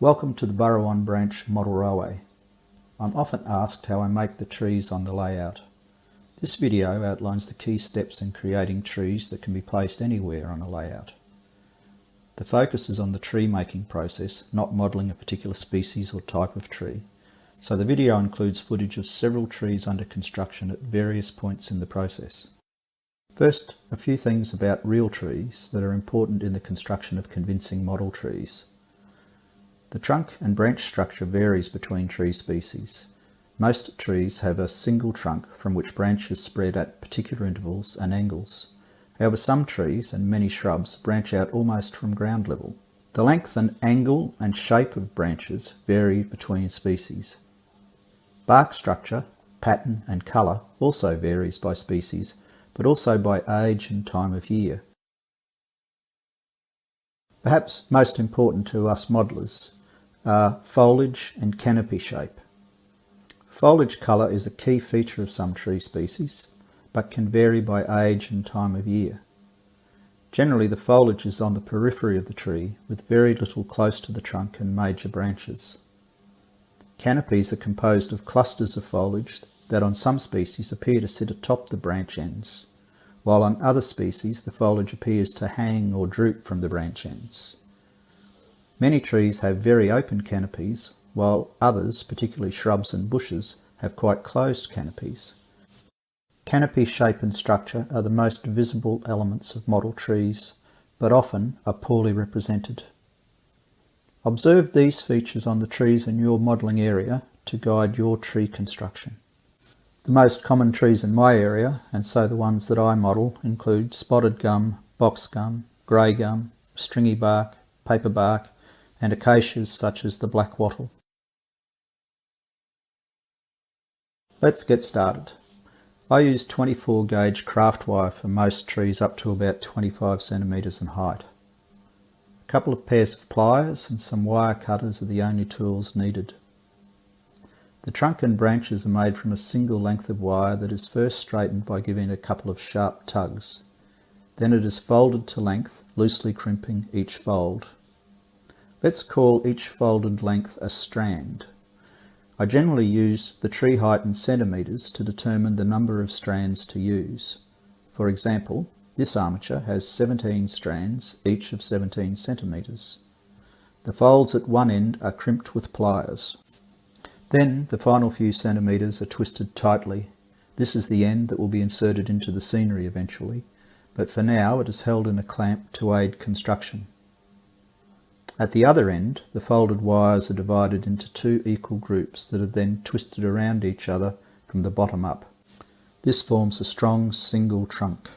Welcome to the Burrawon Branch model railway. I'm often asked how I make the trees on the layout. This video outlines the key steps in creating trees that can be placed anywhere on a layout. The focus is on the tree making process, not modelling a particular species or type of tree. So the video includes footage of several trees under construction at various points in the process. First, a few things about real trees that are important in the construction of convincing model trees. The trunk and branch structure varies between tree species. Most trees have a single trunk from which branches spread at particular intervals and angles. However, some trees and many shrubs branch out almost from ground level. The length and angle and shape of branches vary between species. Bark structure, pattern and colour also varies by species, but also by age and time of year. Perhaps most important to us modellers are foliage and canopy shape. Foliage colour is a key feature of some tree species, but can vary by age and time of year. Generally, the foliage is on the periphery of the tree, with very little close to the trunk and major branches. Canopies are composed of clusters of foliage that on some species appear to sit atop the branch ends, while on other species the foliage appears to hang or droop from the branch ends. Many trees have very open canopies, while others, particularly shrubs and bushes, have quite closed canopies. Canopy shape and structure are the most visible elements of model trees, but often are poorly represented. Observe these features on the trees in your modelling area to guide your tree construction. The most common trees in my area, and so the ones that I model, include spotted gum, box gum, grey gum, stringy bark, paper bark, and acacias such as the black wattle. Let's get started. I use 24 gauge craft wire for most trees up to about 25 centimetres in height. A couple of pairs of pliers and some wire cutters are the only tools needed. The trunk and branches are made from a single length of wire that is first straightened by giving a couple of sharp tugs. Then it is folded to length, loosely crimping each fold. Let's call each folded length a strand. I generally use the tree height in centimetres to determine the number of strands to use. For example, this armature has 17 strands, each of 17 centimetres. The folds at one end are crimped with pliers. Then the final few centimetres are twisted tightly. This is the end that will be inserted into the scenery eventually, but for now it is held in a clamp to aid construction. At the other end, the folded wires are divided into two equal groups that are then twisted around each other from the bottom up. This forms a strong single trunk.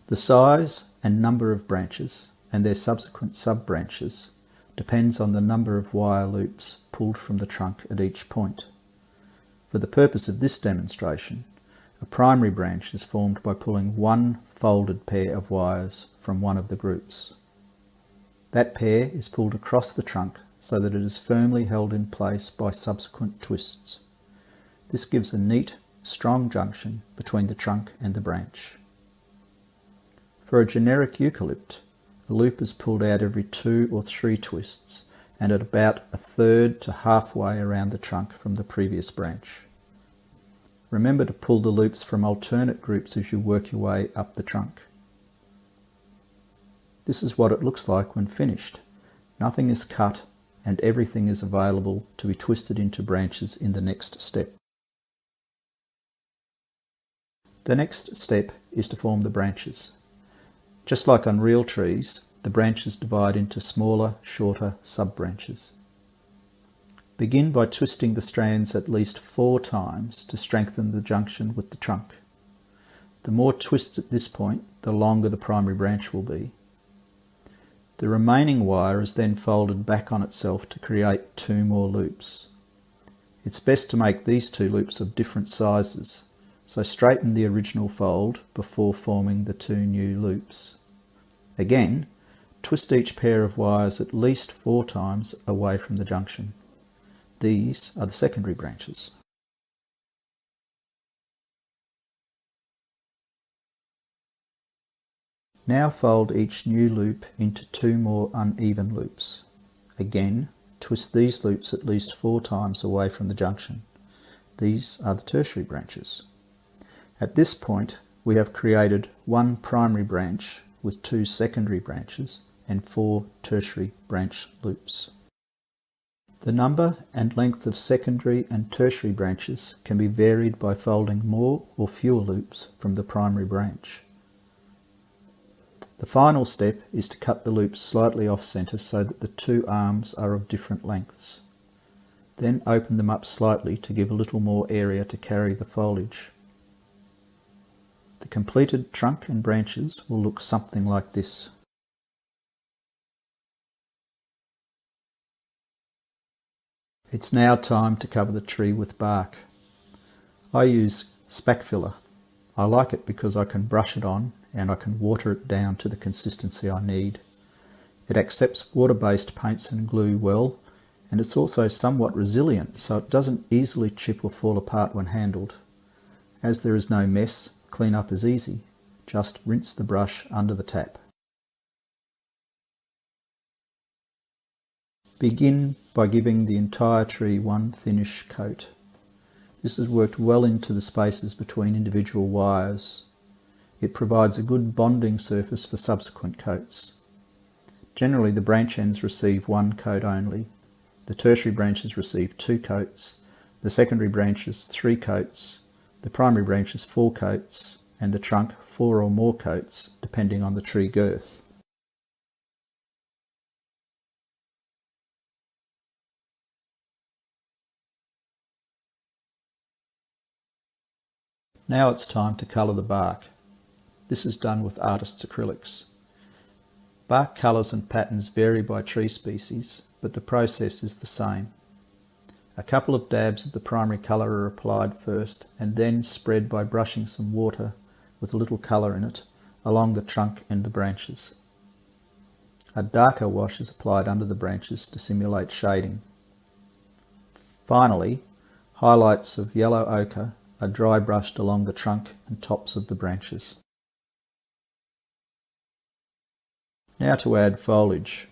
The size and number of branches and their subsequent sub-branches depends on the number of wire loops pulled from the trunk at each point. For the purpose of this demonstration, a primary branch is formed by pulling one folded pair of wires from one of the groups. That pair is pulled across the trunk so that it is firmly held in place by subsequent twists. This gives a neat, strong junction between the trunk and the branch. For a generic eucalypt, a loop is pulled out every 2 or 3 twists and at about a third to halfway around the trunk from the previous branch. Remember to pull the loops from alternate groups as you work your way up the trunk. This is what it looks like when finished. Nothing is cut and everything is available to be twisted into branches in the next step. The next step is to form the branches. Just like on real trees, the branches divide into smaller, shorter sub-branches. Begin by twisting the strands at least 4 times to strengthen the junction with the trunk. The more twists at this point, the longer the primary branch will be. The remaining wire is then folded back on itself to create 2 more loops. It's best to make these 2 loops of different sizes, so straighten the original fold before forming the 2 new loops. Again, twist each pair of wires at least 4 times away from the junction. These are the secondary branches. Now fold each new loop into 2 more uneven loops. Again, twist these loops at least 4 times away from the junction. These are the tertiary branches. At this point, we have created one primary branch with 2 secondary branches and 4 tertiary branch loops. The number and length of secondary and tertiary branches can be varied by folding more or fewer loops from the primary branch. The final step is to cut the loops slightly off centre so that the 2 arms are of different lengths. Then open them up slightly to give a little more area to carry the foliage. The completed trunk and branches will look something like this. It's now time to cover the tree with bark. I use spac filler. I like it because I can brush it on and I can water it down to the consistency I need. It accepts water-based paints and glue well, and it's also somewhat resilient, so it doesn't easily chip or fall apart when handled. As there is no mess, clean-up is easy. Just rinse the brush under the tap. Begin by giving the entire tree one thinnish coat. This has worked well into the spaces between individual wires. It provides a good bonding surface for subsequent coats. Generally, the branch ends receive 1 coat only. The tertiary branches receive 2 coats, the secondary branches 3 coats, the primary branches 4 coats, and the trunk 4 or more coats, depending on the tree girth. Now it's time to colour the bark. This is done with artist's acrylics. Bark colours and patterns vary by tree species, but the process is the same. A couple of dabs of the primary colour are applied first and then spread by brushing some water with a little colour in it along the trunk and the branches. A darker wash is applied under the branches to simulate shading. Finally, highlights of yellow ochre are dry brushed along the trunk and tops of the branches. Now to add foliage.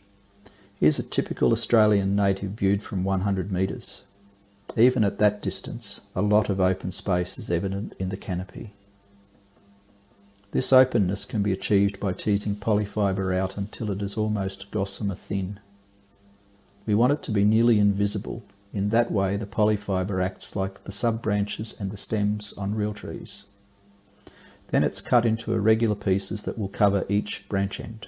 Here's a typical Australian native viewed from 100 metres. Even at that distance, a lot of open space is evident in the canopy. This openness can be achieved by teasing polyfibre out until it is almost gossamer thin. We want it to be nearly invisible. In that way, the polyfibre acts like the sub-branches and the stems on real trees. Then it's cut into irregular pieces that will cover each branch end.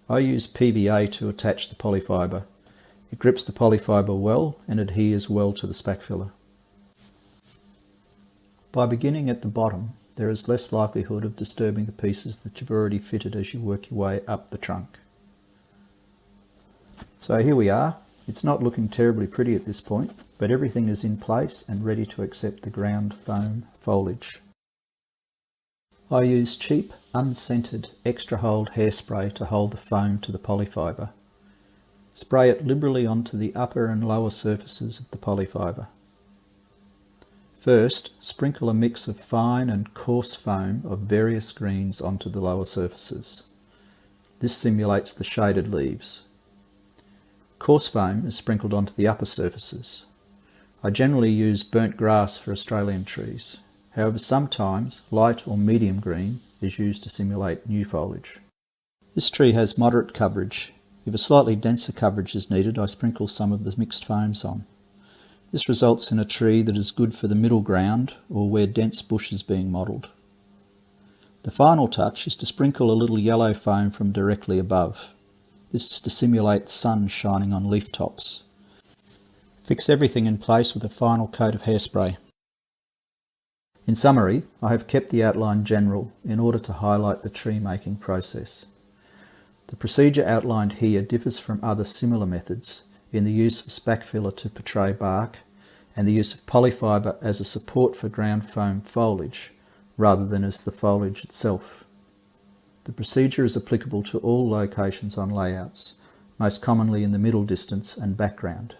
I use PVA to attach the polyfibre. It grips the polyfibre well and adheres well to the spac filler. By beginning at the bottom, there is less likelihood of disturbing the pieces that you've already fitted as you work your way up the trunk. So here we are. It's not looking terribly pretty at this point, but everything is in place and ready to accept the ground foam foliage. I use cheap, unscented, extra hold hairspray to hold the foam to the polyfibre. Spray it liberally onto the upper and lower surfaces of the polyfibre. First, sprinkle a mix of fine and coarse foam of various greens onto the lower surfaces. This simulates the shaded leaves. Coarse foam is sprinkled onto the upper surfaces. I generally use burnt grass for Australian trees. However, sometimes light or medium green is used to simulate new foliage. This tree has moderate coverage. If a slightly denser coverage is needed, I sprinkle some of the mixed foams on. This results in a tree that is good for the middle ground or where dense bush is being modelled. The final touch is to sprinkle a little yellow foam from directly above. This is to simulate sun shining on leaf tops. Fix everything in place with a final coat of hairspray. In summary, I have kept the outline general in order to highlight the tree making process. The procedure outlined here differs from other similar methods in the use of spac filler to portray bark and the use of polyfibre as a support for ground foam foliage rather than as the foliage itself. The procedure is applicable to all locations on layouts, most commonly in the middle distance and background.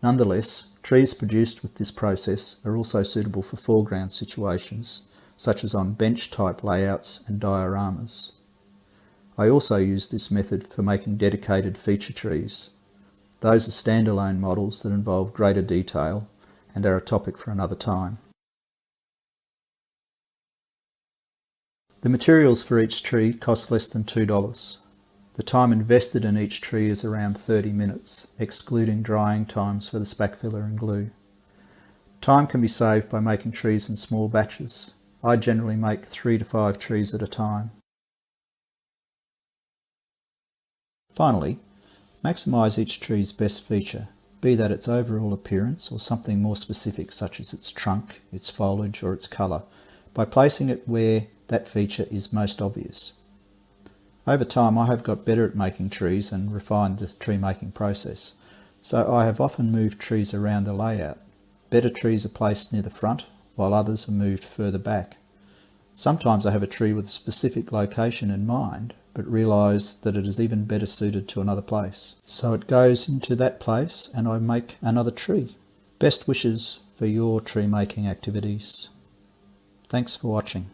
Nonetheless, trees produced with this process are also suitable for foreground situations, such as on bench-type layouts and dioramas. I also use this method for making dedicated feature trees. Those are standalone models that involve greater detail and are a topic for another time. The materials for each tree cost less than $2. The time invested in each tree is around 30 minutes, excluding drying times for the spack filler and glue. Time can be saved by making trees in small batches. I generally make 3 to 5 trees at a time. Finally, maximise each tree's best feature, be that its overall appearance or something more specific such as its trunk, its foliage or its colour, by placing it where that feature is most obvious. Over time I have got better at making trees and refined the tree making process, so I have often moved trees around the layout. Better trees are placed near the front, while others are moved further back. Sometimes I have a tree with a specific location in mind, but realise that it is even better suited to another place. So it goes into that place and I make another tree. Best wishes for your tree making activities. Thanks for watching.